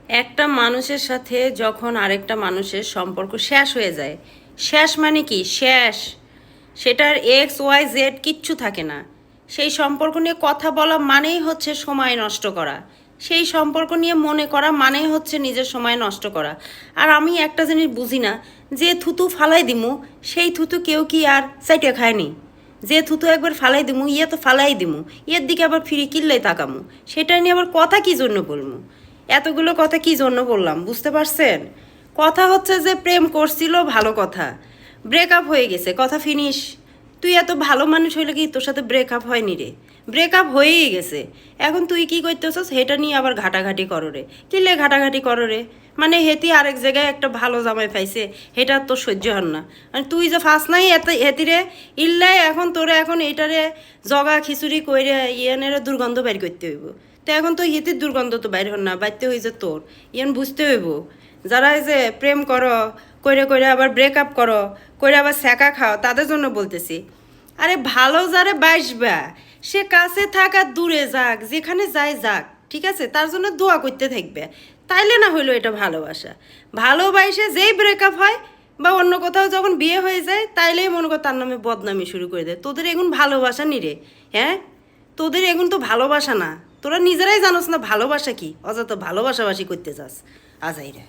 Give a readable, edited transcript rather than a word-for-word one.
একটা মানুষের সাথে যখন আরেকটা মানুষের সম্পর্ক শেষ হয়ে যায়, শেষ মানে কি শেষ, সেটার এক্স ওয়াই জেড কিচ্ছু থাকে না। সেই সম্পর্ক নিয়ে কথা বলা মানেই হচ্ছে সময় নষ্ট করা, সেই সম্পর্ক নিয়ে মনে করা মানেই হচ্ছে নিজের সময় নষ্ট করা। আর আমি একটা জিনিস বুঝি না, যে থুতু ফালাই দিমু সেই থুতু কেউ কি আর চাইটে খায়নি? যে থুতু একবার ফালাই দিমু ইয়ে তো ফালাই দিমু, ইয়ের দিকে আবার ফিরে কিল্লাই তাকামু, সেটা নিয়ে আবার কথা কি জন্য বলমু? এতগুলো কথা কি জন্য বললাম বুঝতে পারছেন? কথা হচ্ছে যে প্রেম করছিল, ভালো কথা, ব্রেকআপ হয়ে গেছে, কথা ফিনিশ। তুই এত ভালো মানুষ হইলে কি তোর সাথে ব্রেকআপ হয়নি রে? ব্রেকআপ হয়েই গেছে, এখন তুই কি করতেছস সেটা নিয়ে আবার ঘাটাঘাটি করো রে। কিলে ঘাটাঘাটি করো রে? মানে হেতি আরেক জায়গায় একটা ভালো জামাই পাইছে, হেটা তোর সহ্য হন না? মানে তুই যে ফাঁস নাই এত হেতিরে ইল্লাই এখন তোরে এখন এইটারে জগা খিচুড়ি কইরে ইয়ানের দুর্গন্ধ বের করতে হইব। তো এখন তো হিতির দুর্গন্ধ তো বাইর হন না, বাইতে হয়েছে তোর। ইয়ান বুঝতে হইব, যারা এই যে প্রেম করো, কইরে কইরে আবার ব্রেকআপ করো, কইরে আবার স্যাকা খাও, তাদের জন্য বলতেছি। আরে ভালো যারে বাসবা সে কাছে থাক আর দূরে যাক, যেখানে যায় যাক, ঠিক আছে? তার জন্য দোয়া করতে থাকবে, তাইলে না হইলো এটা ভালোবাসা। ভালোবাসে যেই ব্রেকআপ হয় বা অন্য কোথাও যখন বিয়ে হয়ে যায়, তাইলেই মনে কর তার নামে বদনামি শুরু করে দেয়। তোদের এগুন ভালোবাসা নি রে? হ্যাঁ, তোদের এগুন তো ভালোবাসা না। তোরা নিজেরাই জানোস না ভালোবাসা কি, অযথা ভালোবাসাবাসি করতে চাস আজাইরা।